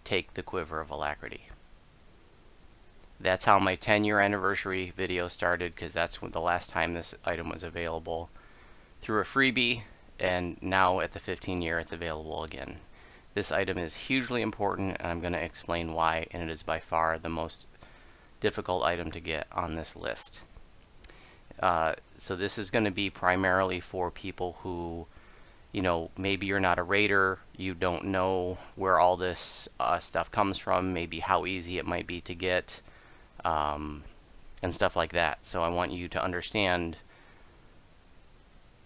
take the Quiver of Alacrity. That's how my 10-year anniversary video started, because that's when the last time this item was available through a freebie, and now at the 15-year it's available again. This item is hugely important, and I'm going to explain why, and it is by far the most difficult item to get on this list. So this is going to be primarily for people who, you know, maybe you're not a raider, you don't know where all this stuff comes from, maybe how easy it might be to get, and stuff like that. So I want you to understand,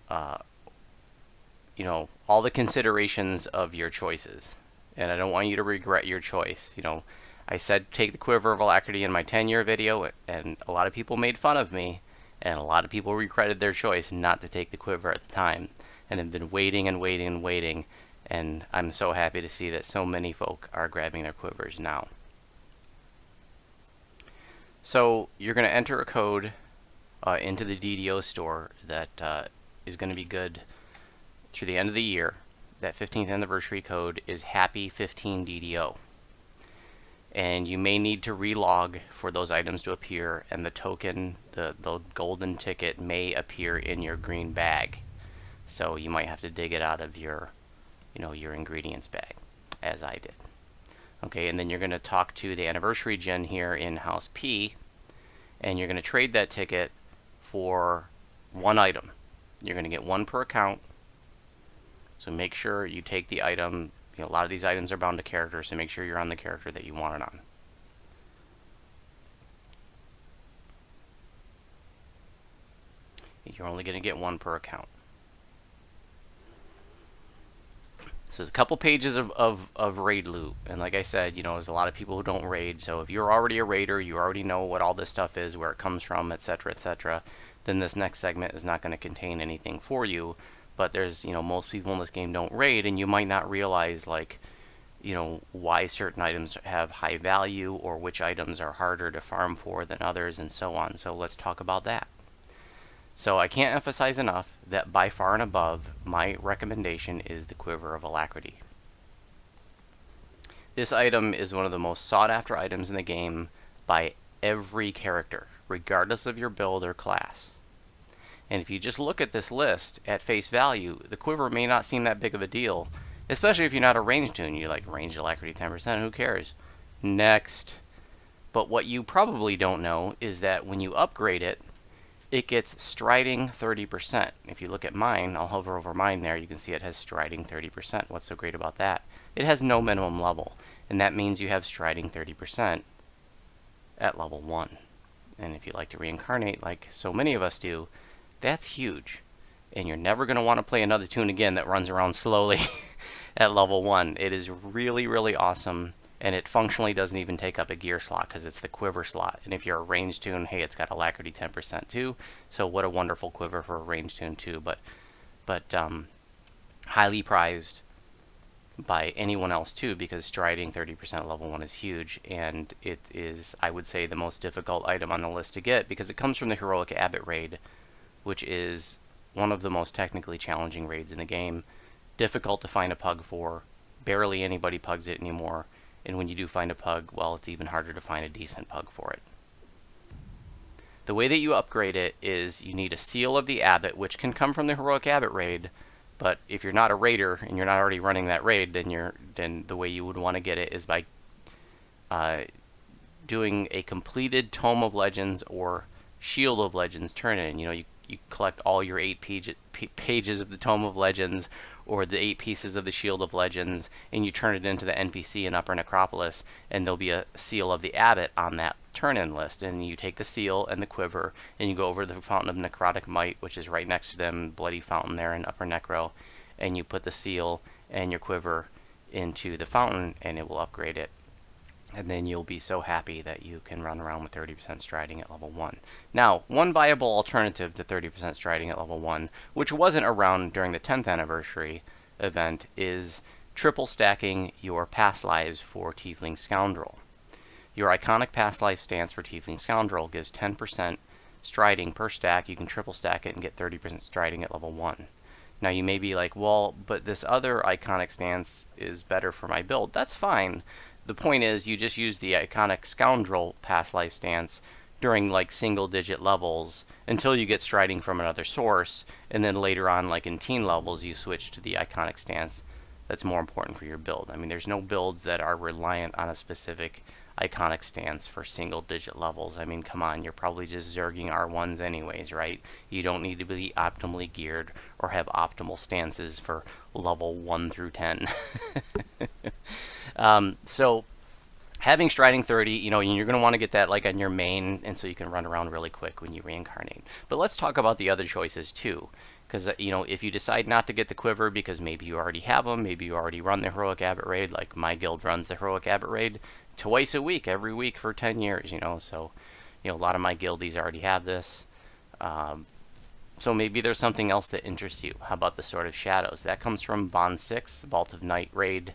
you know, all the considerations of your choices, and I don't want you to regret your choice. You know, I said take the Quiver of Alacrity in my 10-year video, and a lot of people made fun of me, and a lot of people regretted their choice not to take the Quiver at the time, and have been waiting and waiting and waiting, and I'm so happy to see that so many folk are grabbing their Quivers now. So you're going to enter a code into the DDO store that is going to be good through the end of the year. That 15th anniversary code is Happy15DDO. And you may need to relog for those items to appear, and the token, the golden ticket, may appear in your green bag. So you might have to dig it out of your, you know, your ingredients bag, as I did. Okay, and then you're going to talk to the anniversary gen here in House P, and you're going to trade that ticket for one item. You're going to get one per account. So make sure you take the item. You know, a lot of these items are bound to characters, so make sure you're on the character that you want it on. You're only going to get one per account. So there's a couple pages of raid loot, and like I said, you know, there's a lot of people who don't raid, so if you're already a raider, you already know what all this stuff is, where it comes from, etc., then this next segment is not going to contain anything for you. But there's, you know, most people in this game don't raid, and you might not realize, like, you know, why certain items have high value, or which items are harder to farm for than others, and so on. So let's talk about that. So I can't emphasize enough that by far and above, my recommendation is the Quiver of Alacrity. This item is one of the most sought after items in the game by every character, regardless of your build or class. And if you just look at this list at face value, the Quiver may not seem that big of a deal, especially if you're not a ranged toon. You're like, ranged Alacrity 10%, who cares? Next. But what you probably don't know is that when you upgrade it, it gets striding 30%. If you look at mine, I'll hover over mine there, you can see it has striding 30%. What's so great about that? It has no minimum level, and that means you have striding 30% at level 1. And if you like to reincarnate like so many of us do, that's huge. And you're never going to want to play another toon again that runs around slowly at level 1. It is really, really awesome. And it functionally doesn't even take up a gear slot because it's the Quiver slot. And if you're a ranged toon, hey, it's got Alacrity 10% too. So what a wonderful Quiver for a ranged toon too. But highly prized by anyone else too, because striding 30% at level 1 is huge. And it is, I would say, the most difficult item on the list to get, because it comes from the Heroic Abbot raid, which is one of the most technically challenging raids in the game. Difficult to find a pug for. Barely anybody pugs it anymore. And when you do find a pug, well, it's even harder to find a decent pug for it. The way that you upgrade it is you need a seal of the Abbot, which can come from the Heroic Abbot raid, but if you're not a raider and you're not already running that raid, then the way you would want to get it is by doing a completed Tome of Legends or Shield of Legends turn-in. You know, you collect all your 8 pages of the Tome of Legends, or the 8 pieces of the Shield of Legends, and you turn it into the NPC in Upper Necropolis, and there'll be a seal of the Abbot on that turn-in list. And you take the seal and the Quiver, and you go over to the Fountain of Necrotic Might, which is right next to them, Bloody Fountain there in Upper Necro, and you put the seal and your Quiver into the fountain, and it will upgrade it. And then you'll be so happy that you can run around with 30% striding at level 1. Now, one viable alternative to 30% striding at level 1, which wasn't around during the 10th anniversary event, is triple stacking your past lives for Tiefling Scoundrel. Your iconic past life stance for Tiefling Scoundrel gives 10% striding per stack. You can triple stack it and get 30% striding at level 1. Now you may be like, well, but this other iconic stance is better for my build. That's fine. the point is you just use the iconic Scoundrel past life stance during like single digit levels until you get striding from another source, and then later on, like in teen levels, you switch to the iconic stance that's more important for your build. I mean, there's no builds that are reliant on a specific iconic stance for single digit levels. I mean, come on, you're probably just zerging R1s anyways, right? You don't need to be optimally geared or have optimal stances for level 1 through 10. So having striding 30, you know, you're going to want to get that like on your main, and so you can run around really quick when you reincarnate. But let's talk about the other choices too, because you know, if you decide not to get the Quiver because maybe you already have them, maybe you already run the Heroic Abbot raid, like my guild runs the Heroic Abbot raid twice a week, every week for 10 years, you know, so you know, a lot of my guildies already have this. So maybe there's something else that interests you. How about the Sword of Shadows? That comes from Bond 6, the Vault of Night raid.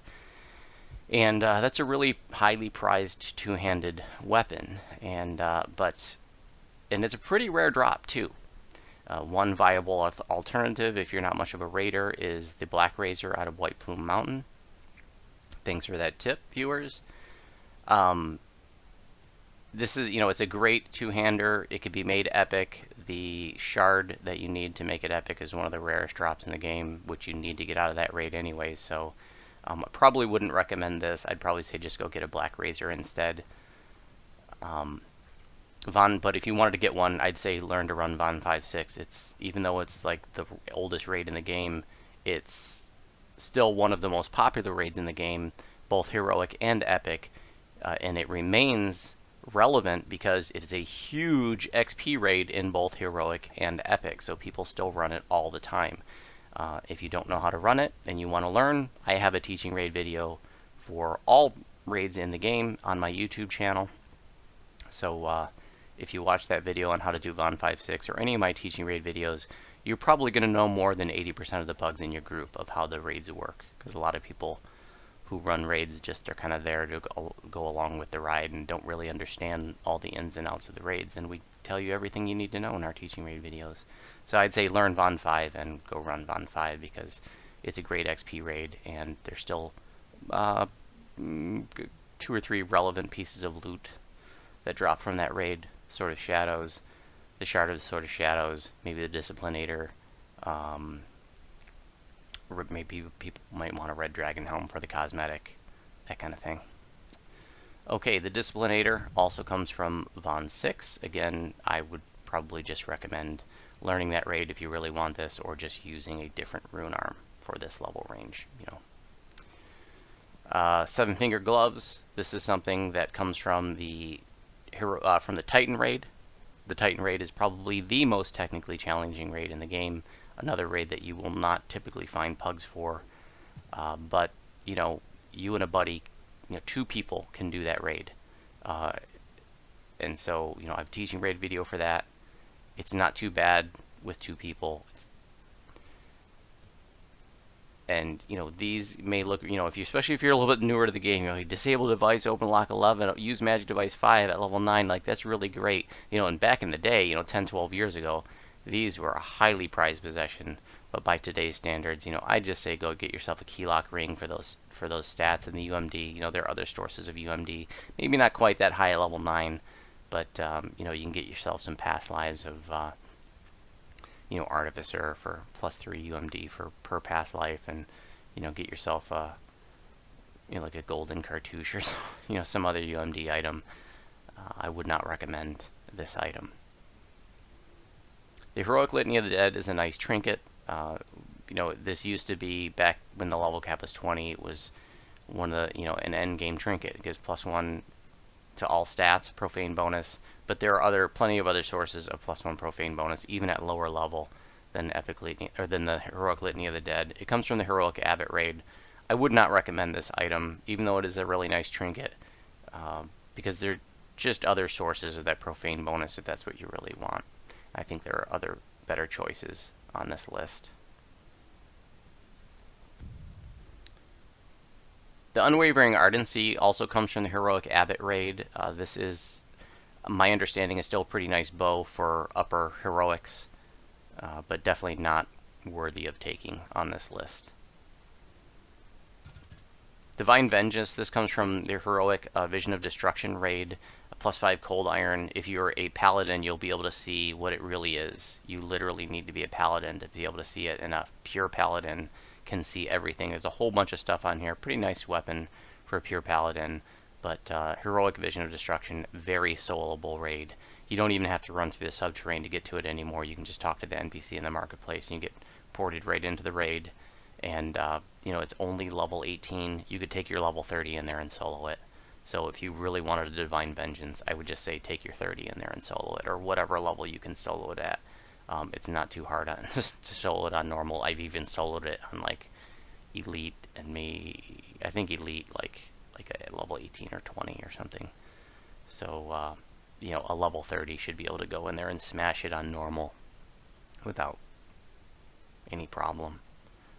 And that's a really highly prized two-handed weapon, and it's a pretty rare drop too. One viable alternative, if you're not much of a raider, is the Black Razor out of White Plume Mountain. Thanks for that tip, viewers. This is, you know, it's a great two-hander. It could be made epic. The shard that you need to make it epic is one of the rarest drops in the game, which you need to get out of that raid anyway. So I probably wouldn't recommend this. I'd probably say just go get a Black Razor instead. But if you wanted to get one, I'd say learn to run Von 5.6. It's, even though it's like the oldest raid in the game, it's still one of the most popular raids in the game, both heroic and epic, and it remains relevant because it is a huge XP raid in both heroic and epic, so people still run it all the time. If you don't know how to run it and you want to learn, I have a teaching raid video for all raids in the game on my YouTube channel. So if you watch that video on how to do Von 5.6 or any of my teaching raid videos, you're probably going to know more than 80% of the bugs in your group of how the raids work, because a lot of people who run raids just are kind of there to go along with the ride and don't really understand all the ins and outs of the raids, and we tell you everything you need to know in our teaching raid videos. So I'd say learn Von 5 and go run Von 5 because it's a great XP raid, and there's still 2 or 3 relevant pieces of loot that drop from that raid. Sword of Shadows, the Shard of the Sword of Shadows, maybe the Disciplinator, or maybe people might want a Red Dragon Helm for the cosmetic, that kind of thing. Okay, the Disciplinator also comes from Von 6. Again, I would probably just recommend learning that raid if you really want this, or just using a different rune arm for this level range, you know. Seven Finger Gloves. This is something that comes from the Titan raid. The Titan raid is probably the most technically challenging raid in the game. Another raid that you will not typically find pugs for, but you know, you and a buddy, you know, 2 people can do that raid, and so, you know, I have a teaching raid video for that. It's not too bad with 2 people. And you know, these may look, you know, especially if you're a little bit newer to the game, you know, disable device, open lock 11, use magic device 5 at level 9, like that's really great. You know, and back in the day, you know, 10, 12 years ago, these were a highly prized possession. But by today's standards, you know, I just say go get yourself a key lock ring for those stats and the UMD. You know, there are other sources of UMD, maybe not quite that high at level 9, but you know, you can get yourself some past lives of you know, Artificer for +3 UMD for per past life, and you know, get yourself you know, like a golden cartouche or you know, some other UMD item. I would not recommend this item. The Heroic Litany of the Dead is a nice trinket. You know, this used to be, back when the level cap was 20, it was one of the, you know, an end game trinket. It gives +1 to all stats, profane bonus, but there are plenty of other sources of +1 profane bonus, even at lower level than Epic Litany, or than the Heroic Litany of the Dead. It comes from the Heroic Abbot raid. I would not recommend this item, even though it is a really nice trinket, because there are just other sources of that profane bonus if that's what you really want. I think there are other better choices on this list. The Unwavering Ardency also comes from the Heroic Abbot raid. This is, my understanding, is still a pretty nice bow for upper heroics, but definitely not worthy of taking on this list. Divine Vengeance, this comes from the heroic Vision of Destruction raid, a +5 Cold Iron. If you're a paladin, you'll be able to see what it really is. You literally need to be a paladin to be able to see it, and a pure paladin can see everything. There's a whole bunch of stuff on here. Pretty nice weapon for a pure paladin, but heroic Vision of Destruction, very soulable raid. You don't even have to run through the subterranean to get to it anymore. You can just talk to the NPC in the marketplace, and you get ported right into the raid. And you know, it's only level 18. You could take your level 30 in there and solo it. So if you really wanted a Divine Vengeance, I would just say take your 30 in there and solo it, or whatever level you can solo it at. It's not too hard to solo it on normal. I've even soloed it on like Elite, and I think Elite like a level 18 or 20 or something. So you know, a level 30 should be able to go in there and smash it on normal without any problem.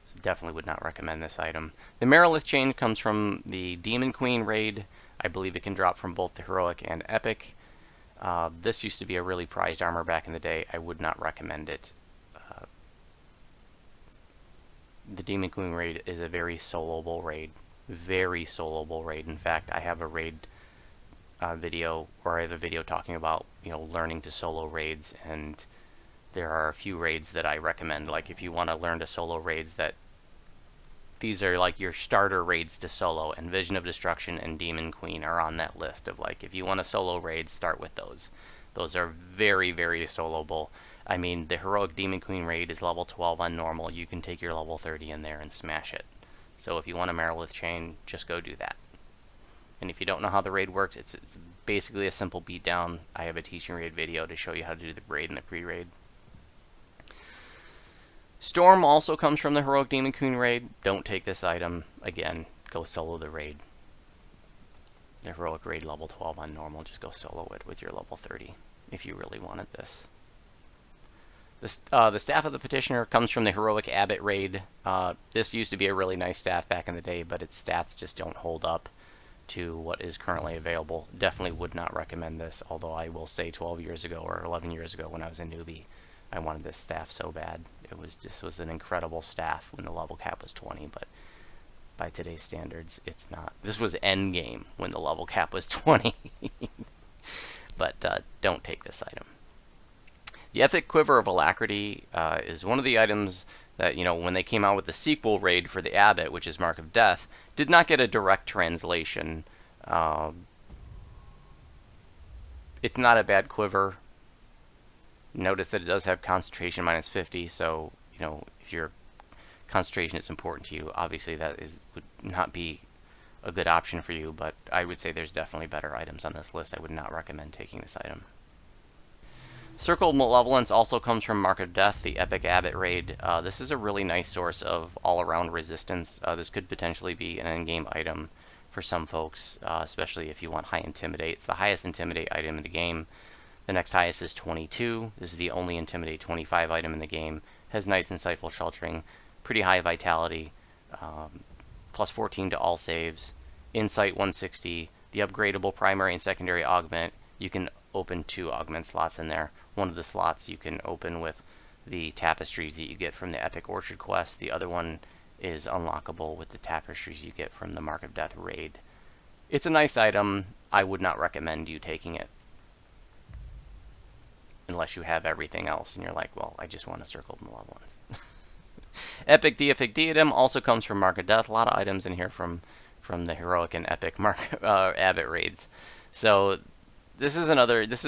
So definitely would not recommend this item. The Mirrorless change comes from the Demon Queen raid. I believe it can drop from both the heroic and epic. This used to be a really prized armor back in the day. I would not recommend it. The Demon Queen raid is a very soloable raid. Very soloable raid. In fact, I have a raid video, or I have a video talking about, you know, learning to solo raids, and there are a few raids that I recommend. Like if you want to learn to solo raids, that these are like your starter raids to solo, and Vision of Destruction and Demon Queen are on that list of like, if you want to solo raids, start with those. Those are very, very soloable. I mean, the heroic Demon Queen raid is level 12 on normal. You can take your level 30 in there and smash it. So if you want a Mirrorless chain, just go do that. And if you don't know how the raid works, it's basically a simple beatdown. I have a teaching raid video to show you how to do the raid and the pre-raid. Storm also comes from the heroic Demon Queen raid. Don't take this item. Again, go solo the raid. The heroic raid level 12 on normal. Just go solo it with your level 30 if you really wanted this. The Staff of the Petitioner comes from the heroic Abbot raid. This used to be a really nice staff back in the day, but its stats just don't hold up to what is currently available. Definitely would not recommend this, although I will say 12 years ago or 11 years ago when I was a newbie, I wanted this staff so bad. This was an incredible staff when the level cap was 20, but by today's standards, it's not. This was end game when the level cap was 20. But don't take this item. The Epic Quiver of Alacrity is one of the items that, you know, when they came out with the sequel raid for the Abbot, which is Mark of Death, did not get a direct translation. It's not a bad quiver. Notice that it does have concentration -50, so, you know, if your concentration is important to you, obviously that would not be a good option for you, but I would say there's definitely better items on this list. I would not recommend taking this item. Circle of Malevolence also comes from Mark of Death, the Epic Abbot raid. This is a really nice source of all-around resistance. This could potentially be an endgame item for some folks, especially if you want high Intimidate. It's the highest Intimidate item in the game. The next highest is 22. This is the only Intimidate 25 item in the game. Has nice Insightful Sheltering, pretty high Vitality, +14 to all saves, Insight 160, the upgradable primary and secondary augment. You can open 2 augment slots in there. One of the slots you can open with the tapestries that you get from the Epic Orchard quest. The other one is unlockable with the tapestries you get from the Mark of Death raid. It's a nice item. I would not recommend you taking it unless you have everything else and you're like, well, I just want a Circle of Malevolence. Epic Deific Diadem also comes from Mark of Death. A lot of items in here from the heroic and epic Abbot raids. So this is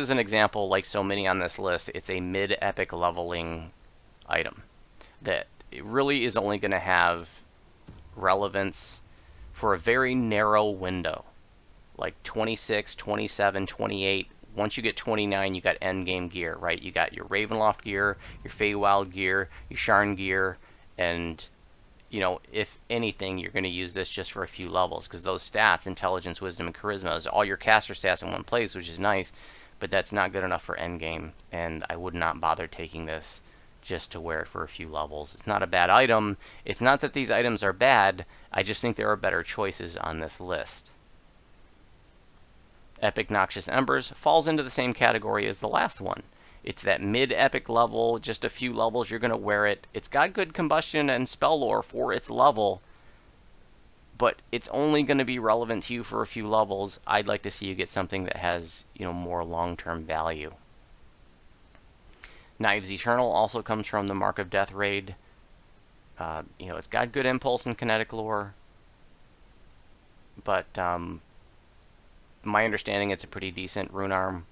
an example, like so many on this list. It's a mid-epic leveling item that it really is only going to have relevance for a very narrow window, like 26, 27, 28. Once you get 29, you got endgame gear, right? You got your Ravenloft gear, your Feywild gear, your Sharn gear, and, you know, if anything, you're going to use this just for a few levels, because those stats, intelligence, wisdom, and charisma, is all your caster stats in one place, which is nice, but that's not good enough for endgame, and I would not bother taking this just to wear it for a few levels. It's not a bad item. It's not that these items are bad. I just think there are better choices on this list. Epic Noxious Embers falls into the same category as the last one. It's that mid-epic level, just a few levels you're going to wear it. It's got good combustion and spell lore for its level, but it's only going to be relevant to you for a few levels. I'd like to see you get something that has, more long-term value. Knives Eternal also comes from the Mark of Death raid. It's got good impulse and kinetic lore, but my understanding it's a pretty decent rune arm.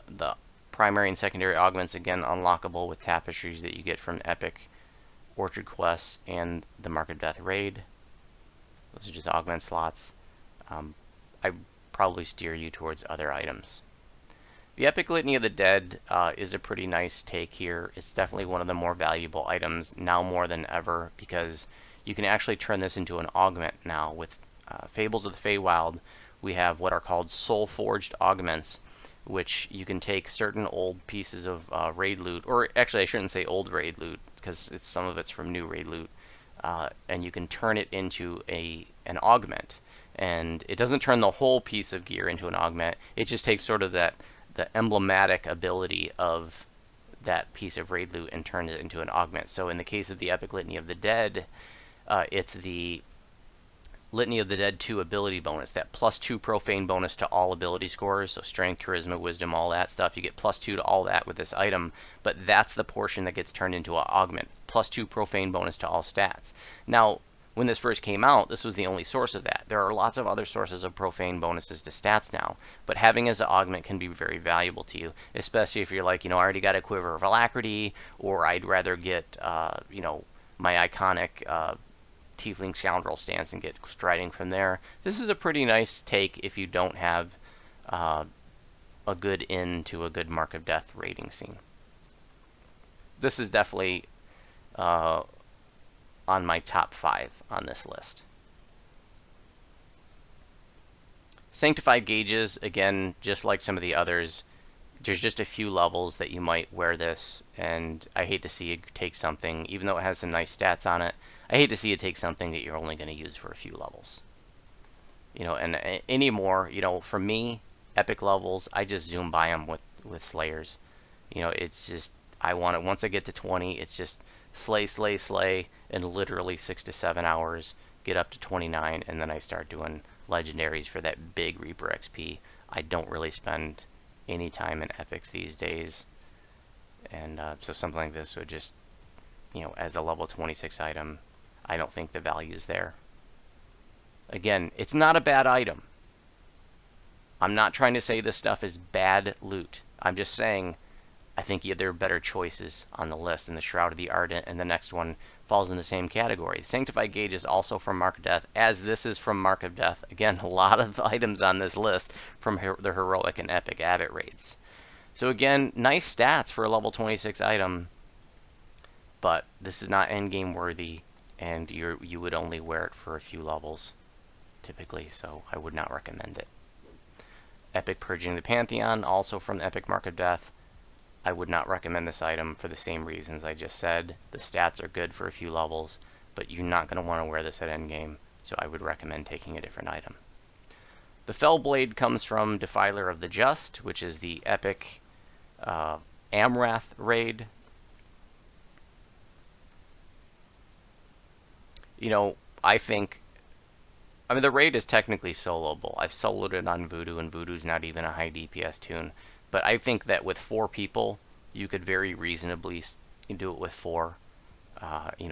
The primary and secondary augments, again, unlockable with tapestries that you get from Epic Orchard Quests and the Mark of Death raid. Those are just augment slots. I probably steer you towards other items. The Epic Litany of the Dead is a pretty nice take here. It's definitely one of the more valuable items now more than ever, because you can actually turn this into an augment now. With Fables of the Feywild, we have what are called Soulforged augments, which you can take certain old pieces of raid loot, or actually I shouldn't say old raid loot, because some of it's from new raid loot, and you can turn it into an augment. And it doesn't turn the whole piece of gear into an augment. It just takes sort of the emblematic ability of that piece of raid loot and turns it into an augment. So in the case of the Epic Litany of the Dead, it's the Litany of the Dead 2 ability bonus, that +2 profane bonus to all ability scores, so strength, charisma, wisdom, all that stuff. You get +2 to all that with this item, but that's the portion that gets turned into an augment. +2 profane bonus to all stats. Now, when this first came out, this was the only source of that. There are lots of other sources of profane bonuses to stats now, but having as an augment can be very valuable to you, especially if you're like, I already got a Quiver of Alacrity, or I'd rather get, my iconic Tiefling Scoundrel stance and get striding from there. This is a pretty nice take if you don't have a good in to a good Mark of Death raiding scene. This is definitely on my top 5 on this list. Sanctified Gages, again, just like some of the others, there's just a few levels that you might wear this, and I hate to see you take something, even though it has some nice stats on it, I hate to see you take something that you're only going to use for a few levels. And anymore, for me, epic levels, I just zoom by them with Slayers. It's just, I want it, once I get to 20, it's just slay, slay, slay, in literally 6 to 7 hours, get up to 29, and then I start doing legendaries for that big Reaper XP. I don't really spend any time in epics these days, and so something like this would just, as a level 26 item, I don't think the value's there. Again, it's not a bad item. I'm not trying to say this stuff is bad loot. I'm just saying I think there are better choices on the list, and the Shroud of the Ardent and the next one falls in the same category. Sanctified Gage is also from Mark of Death, as this is from Mark of Death. Again, a lot of items on this list from the Heroic and Epic Abbot raids. So again, nice stats for a level 26 item, but this is not endgame worthy, and you would only wear it for a few levels, typically, so I would not recommend it. Epic Purging the Pantheon, also from Epic Mark of Death. I would not recommend this item for the same reasons I just said. The stats are good for a few levels, but you're not going to want to wear this at endgame, so I would recommend taking a different item. The Fel Blade comes from Defiler of the Just, which is the Epic Amrath raid. I mean, the raid is technically soloable. I've soloed it on Voodu, and Voodu's not even a high DPS tune. But I think that with 4 people, you could very reasonably do it with 4.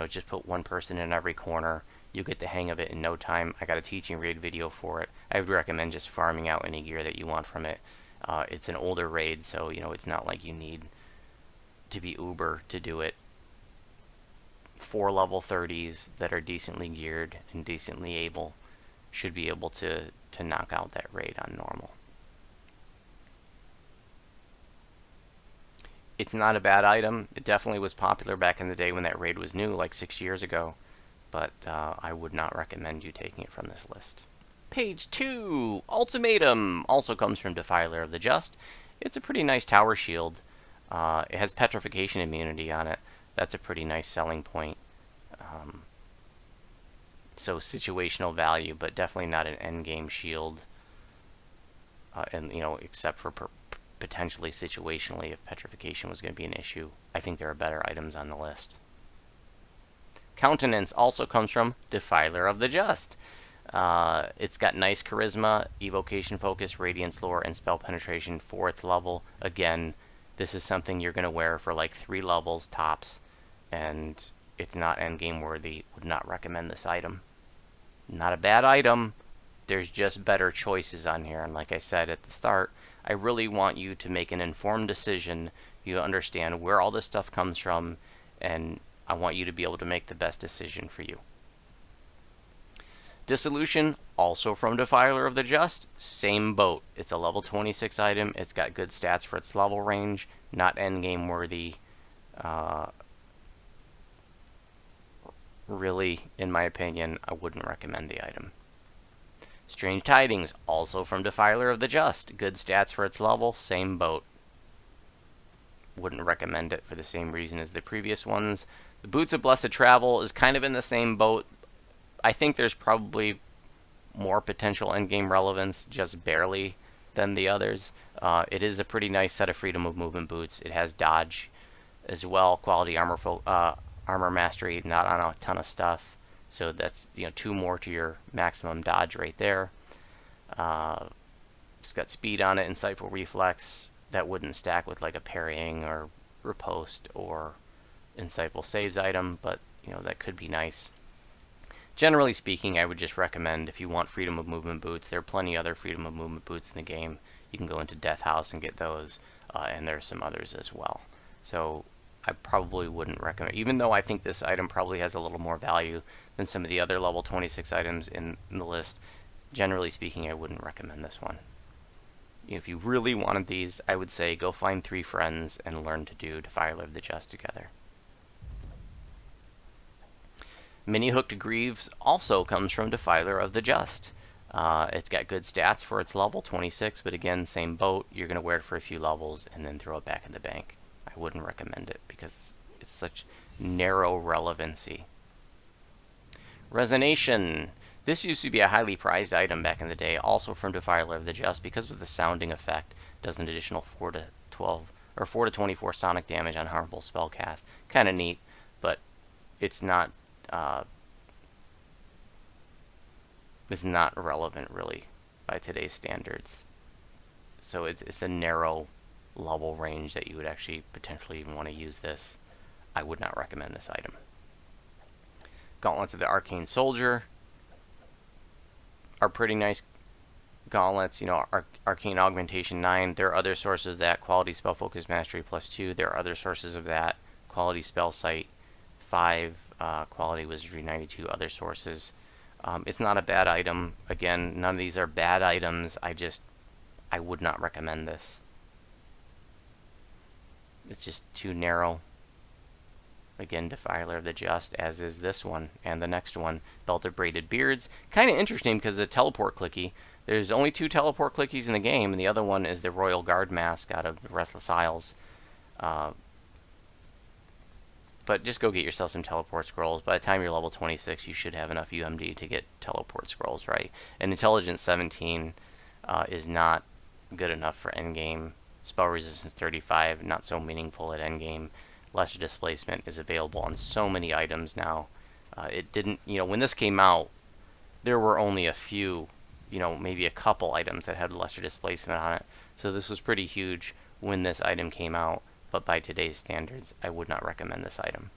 Just put 1 person in every corner. You get the hang of it in no time. I got a teaching raid video for it. I would recommend just farming out any gear that you want from it. It's an older raid, so it's not like you need to be uber to do it. 4 level 30s that are decently geared and decently able should be able to knock out that raid on normal. It's not a bad item. It definitely was popular back in the day when that raid was new, like 6 years ago, but I would not recommend you taking it from this list. Page 2, Ultimatum, also comes from Defiler of the Just. It's a pretty nice tower shield. It has petrification immunity on it. That's a pretty nice selling point. So situational value, but definitely not an endgame shield. Except for potentially situationally if petrification was going to be an issue. I think there are better items on the list. Countenance also comes from Defiler of the Just. It's got nice charisma, evocation focus, radiance lore, and spell penetration for its level. Again, this is something you're going to wear for like 3 levels tops, and it's not endgame worthy. Would not recommend this item. Not a bad item. There's just better choices on here, and like I said at the start, I really want you to make an informed decision. You understand where all this stuff comes from, and I want you to be able to make the best decision for you. Dissolution, also from Defiler of the Just, same boat. It's a level 26 item. It's got good stats for its level range, not endgame worthy. Really, in my opinion, I wouldn't recommend the item. Strange Tidings, also from Defiler of the Just. Good stats for its level, same boat. Wouldn't recommend it for the same reason as the previous ones. The Boots of Blessed Travel is kind of in the same boat. I think there's probably more potential endgame relevance, just barely, than the others. It is a pretty nice set of freedom of movement boots. It has dodge as well, quality armor mastery, not on a ton of stuff. So that's 2 more to your maximum dodge right there. It's got speed on it, insightful reflex. That wouldn't stack with like a parrying or riposte or insightful saves item, but that could be nice. Generally speaking, I would just recommend if you want freedom of movement boots, there are plenty other freedom of movement boots in the game. You can go into Death House and get those, and there are some others as well. So I probably wouldn't recommend, even though I think this item probably has a little more value than some of the other level 26 items in the list. Generally speaking, I wouldn't recommend this one. If you really wanted these, I would say go find 3 friends and learn to do Defiler of the Just together. Mini Hooked Greaves also comes from Defiler of the Just. It's got good stats for its level, 26, but again, same boat. You're going to wear it for a few levels and then throw it back in the bank. I wouldn't recommend it because it's such narrow relevancy. Resonation. This used to be a highly prized item back in the day, also from Defiler of the Just, because of the sounding effect. Does an additional 4 to 12 or 4 to 24 sonic damage on harmful spellcast. Kind of neat, but it's not relevant really by today's standards. So it's a narrow level range that you would actually potentially even want to use this. I would not recommend this item. Gauntlets of the Arcane Soldier are pretty nice gauntlets. Arcane Augmentation 9. There are other sources of that. Quality Spell Focus Mastery +2. There are other sources of that. Quality Spell Sight 5. Quality Wizardry 92. Other sources. It's not a bad item. Again, none of these are bad items. I would not recommend this. It's just too narrow. Again, Defiler of the Just, as is this one and the next one. Belt of Braided Beards. Kind of interesting because the teleport clicky. There's only 2 teleport clickies in the game, and the other one is the Royal Guard mask out of the Restless Isles. But just go get yourself some teleport scrolls. By the time you're level 26, you should have enough UMD to get teleport scrolls, right? And Intelligence 17 is not good enough for endgame. Spell Resistance 35, not so meaningful at endgame. Lesser Displacement is available on so many items now. It didn't, when this came out, there were only a few, maybe a couple items that had Lesser Displacement on it. So this was pretty huge when this item came out. But by today's standards, I would not recommend this item.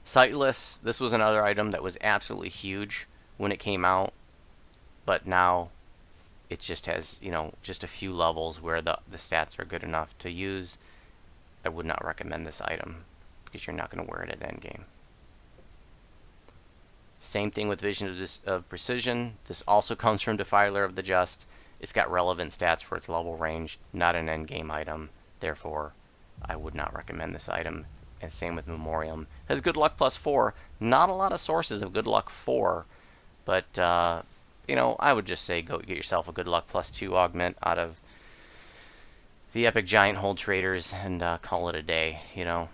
Siteless, this was another item that was absolutely huge when it came out, but now it just has, just a few levels where the stats are good enough to use. I would not recommend this item because you're not going to wear it at endgame. Same thing with Vision of Precision. This also comes from Defiler of the Just. It's got relevant stats for its level range, not an endgame item. Therefore, I would not recommend this item. And same with Memoriam. It has Good Luck +4. Not a lot of sources of Good Luck 4. But, I would just say go get yourself a Good Luck +2 augment out of the Epic Giant Hold traders and call it a day, An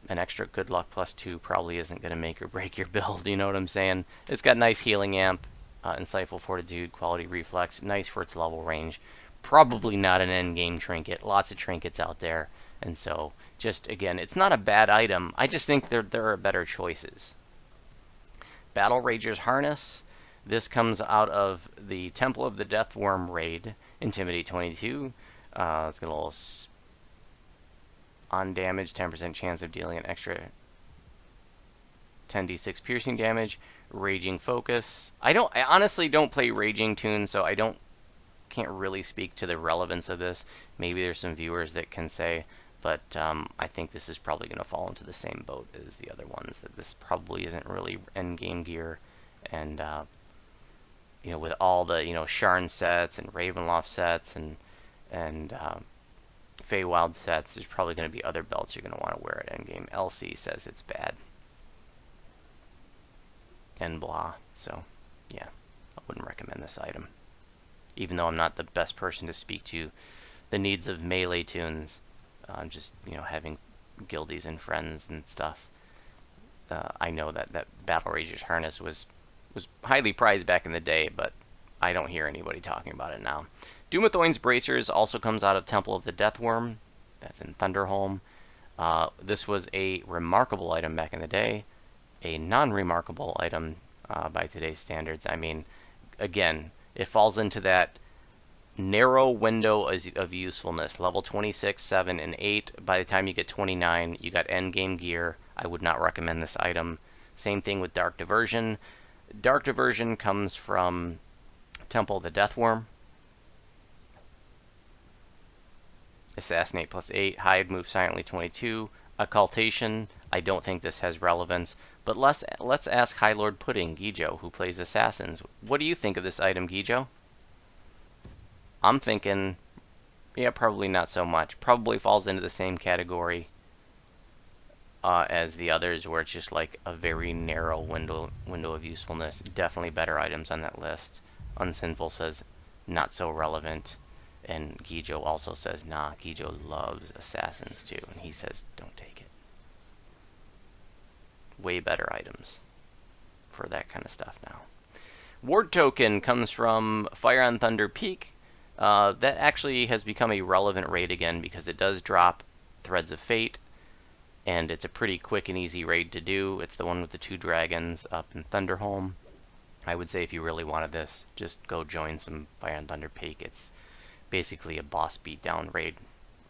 extra Good Luck +2 probably isn't going to make or break your build, you know what I'm saying? It's got nice healing amp, insightful fortitude, quality reflex, nice for its level range. Probably not an endgame trinket. Lots of trinkets out there, And so, just again, it's not a bad item. I just think there are better choices. Battle Rager's Harness. This comes out of the Temple of the Deathworm raid. Intimidate 22. It's got a little on damage, 10% chance of dealing an extra 10d6 piercing damage. Raging Focus. I honestly don't play Raging tunes, so can't really speak to the relevance of this. Maybe there's some viewers that can say, but I think this is probably going to fall into the same boat as the other ones, that this probably isn't really endgame gear. And with all the Sharn sets and Ravenloft sets and Feywild sets, there's probably going to be other belts you're going to want to wear at endgame. LC says it's bad. And blah. So, yeah, I wouldn't recommend this item. Even though I'm not the best person to speak to the needs of melee tunes, just having guildies and friends and stuff. I know that Battle Rager's Harness was highly prized back in the day, but I don't hear anybody talking about it now. Dumathoin's Bracers also comes out of Temple of the Deathworm. That's in Thunderholm. This was a remarkable item back in the day. A non-remarkable item by today's standards. I mean, again, it falls into that narrow window of usefulness. Level 26, 7, and 8. By the time you get 29, you got endgame gear. I would not recommend this item. Same thing with Dark Diversion. Dark Diversion comes from Temple of the Deathworm. Assassinate +8. Hide, move silently 22. Occultation. I don't think this has relevance. But let's ask High Lord Pudding, Gijo, who plays Assassins. What do you think of this item, Gijo? I'm thinking, yeah, probably not so much. Probably falls into the same category as the others, where it's just like a very narrow window of usefulness. Definitely better items on that list. Unsinful says not so relevant, and Gijo also says nah. Gijo loves Assassins too, and he says don't take it. Way better items for that kind of stuff now. Ward Token comes from Fire on Thunder Peak. That actually has become a relevant raid again because it does drop Threads of Fate, and it's a pretty quick and easy raid to do. It's the one with the 2 dragons up in Thunderholm. I would say if you really wanted this, just go join some Fire on Thunder Peak. It's basically a boss beatdown raid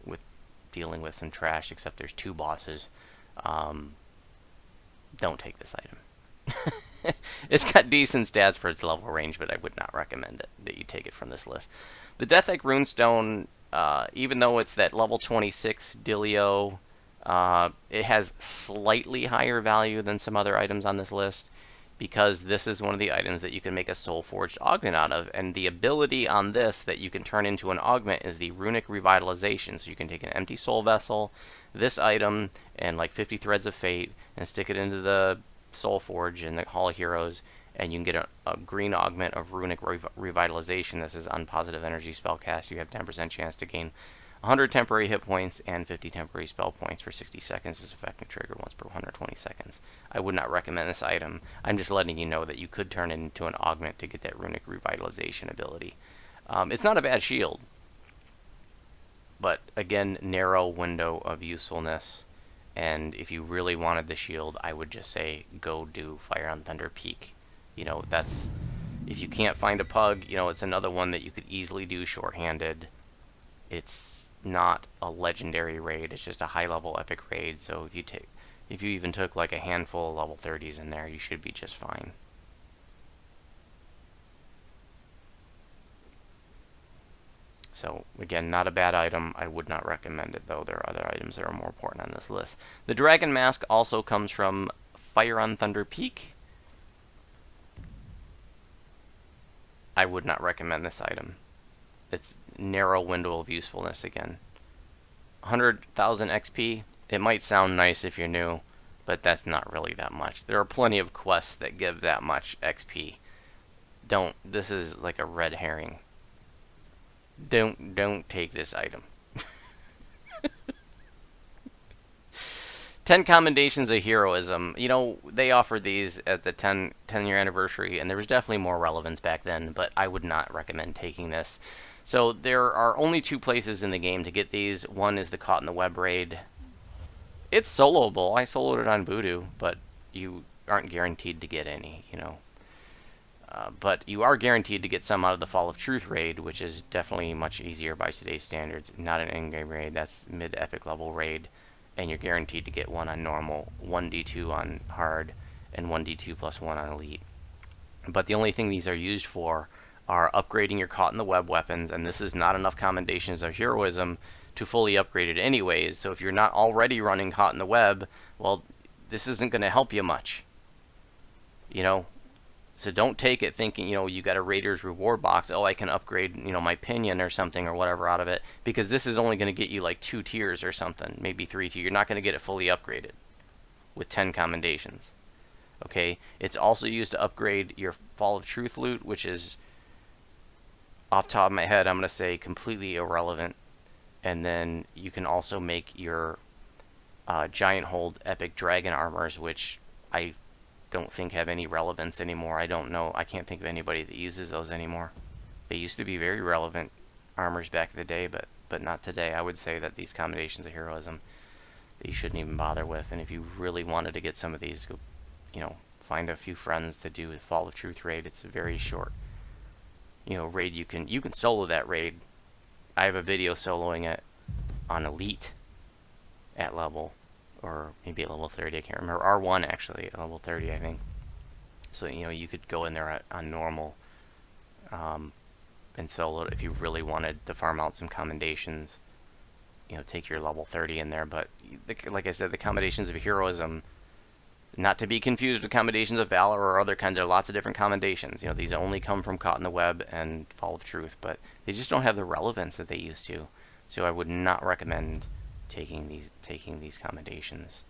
with dealing with some trash, except there's 2 bosses. Don't take this item. It's got decent stats for its level range, but I would not recommend it, that you take it from this list. The Death Egg Runestone, even though it's that level 26 Dilio, it has slightly higher value than some other items on this list, because this is one of the items that you can make a Soulforged augment out of, and the ability on this that you can turn into an augment is the Runic Revitalization. So you can take an empty soul vessel, this item, and like 50 Threads of Fate, and stick it into the Soulforge in the Hall of Heroes, and you can get a green augment of Runic Revitalization. This is on positive energy spellcast. You have 10% chance to gain 100 temporary hit points and 50 temporary spell points for 60 seconds. This effect can trigger once per 120 seconds. I would not recommend this item. I'm just letting you know that you could turn it into an augment to get that Runic Revitalization ability. It's not a bad shield, but again, narrow window of usefulness. And if you really wanted the shield, I would just say go do Fire on Thunder Peak. That's, if you can't find a pug, it's another one that you could easily do shorthanded. It's not a legendary raid, it's just a high level epic raid, so if you even took like a handful of level 30s in there, you should be just fine. So again, not a bad item. I would not recommend it, though. There are other items that are more important on this list. The Dragon Mask also comes from Fire on Thunder Peak. I would not recommend this item. It's narrow window of usefulness again. 100,000 XP. It might sound nice if you're new, but that's not really that much. There are plenty of quests that give that much XP. This is like a red herring. Don't take this item. 10 commendations of heroism. They offered these at the 10-year anniversary, and there was definitely more relevance back then, but I would not recommend taking this. So there are only 2 places in the game to get these. One is the Caught in the Web raid. It's soloable. I soloed it on Voodu, but you aren't guaranteed to get any, you know. But you are guaranteed to get some out of the Fall of Truth raid, which is definitely much easier by today's standards. Not an in-game raid, that's mid-epic level raid. And you're guaranteed to get 1 on normal, 1d2 on hard, and 1d2 plus 1 on elite. But the only thing these are used for are upgrading your Caught in the Web weapons, and this is not enough commendations or heroism to fully upgrade it anyways. So if you're not already running Caught in the Web, well, this isn't going to help you much. You know? So don't take it thinking, you know, you got a Raider's reward box, oh, I can upgrade, you know, my pinion or something or whatever out of it, because this is only going to get you like 2 tiers or something, maybe 3 tiers. You're not going to get it fully upgraded with 10 commendations. Okay, it's also used to upgrade your Fall of Truth loot, which is, off the top of my head, I'm going to say completely irrelevant. And then you can also make your Giant Hold Epic Dragon armors, which I don't think have any relevance anymore. I don't know. I can't think of anybody that uses those anymore. They used to be very relevant armors back in the day, but not today. I would say that these commendations of heroism that you shouldn't even bother with. And if you really wanted to get some of these, go, you know, find a few friends to do the Fall of Truth raid. It's a very short, you know, raid. You can solo that raid. I have a video soloing it on elite at level, or maybe at level 30, I can't remember. R1 actually, at level 30, I think. So, you know, you could go in there on normal and solo it if you really wanted to farm out some commendations. You know, take your level 30 in there. But, like I said, the commendations of heroism, not to be confused with commendations of valor or other kinds. There are lots of different commendations. You know, these only come from Caught in the Web and Fall of Truth, but they just don't have the relevance that they used to. So I would not recommend taking these commendations.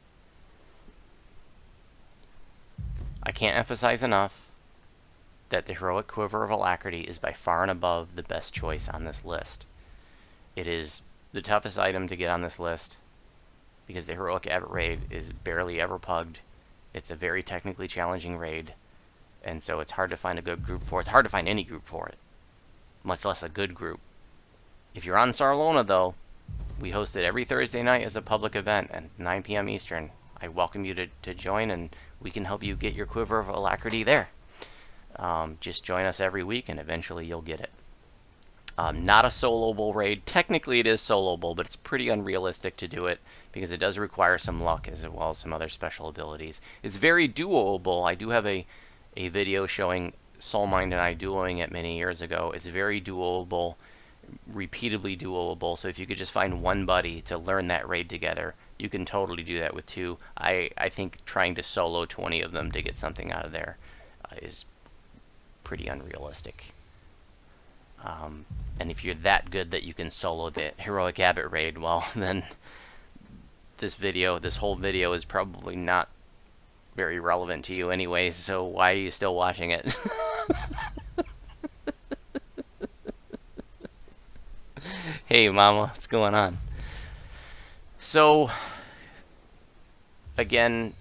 I can't emphasize enough that the Heroic Quiver of Alacrity is by far and above the best choice on this list. It is the toughest item to get on this list because the Heroic Abbot raid is barely ever pugged. It's a very technically challenging raid, and so it's hard to find a good group for it. It's hard to find any group for it, much less a good group. If you're on Sarlona, though, we host it every Thursday night as a public event at 9 p.m. Eastern. I welcome you to join, and we can help you get your Quiver of Alacrity there. Just join us every week, and eventually you'll get it. Not a soloable raid. Technically it is soloable, but it's pretty unrealistic to do it because it does require some luck as well as some other special abilities. It's very duoable. I do have a video showing Soulmind and I duoing it many years ago. It's very duoable, repeatedly duoable, so if you could just find one buddy to learn that raid together, you can totally do that with 2. I think trying to solo 20 of them to get something out of there is pretty unrealistic. And if you're that good that you can solo the Heroic Abbot raid, well, then this whole video is probably not very relevant to you anyway, so why are you still watching it? Hey, Mama, what's going on? So, again,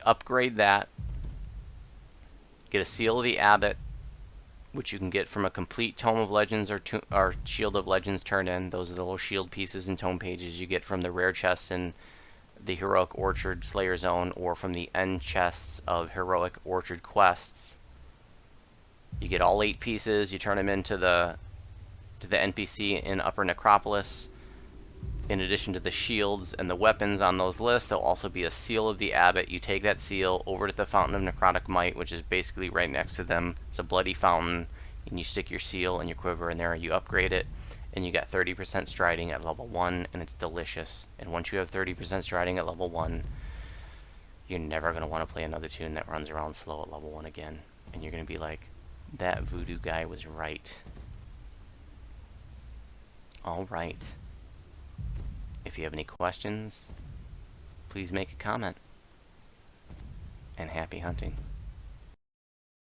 upgrade that. Get a Seal of the Abbot, which you can get from a complete Tome of Legends or Shield of Legends turn-in. Those are the little shield pieces and tome pages you get from the rare chests in the Heroic Orchard Slayer Zone or from the end chests of Heroic Orchard quests. You get all 8 pieces. You turn them into the NPC in Upper Necropolis. In addition to the shields and the weapons on those lists, there'll also be a Seal of the Abbot. You take that seal over to the Fountain of Necrotic Might, which is basically right next to them. It's a bloody fountain, and you stick your seal and your quiver in there, and you upgrade it, and you got 30% striding at level 1, and it's delicious. And once you have 30% striding at level 1, you're never going to want to play another tune that runs around slow at level 1 again. And you're going to be like, that Voodu guy was right. Alright. If you have any questions, please make a comment. And happy hunting.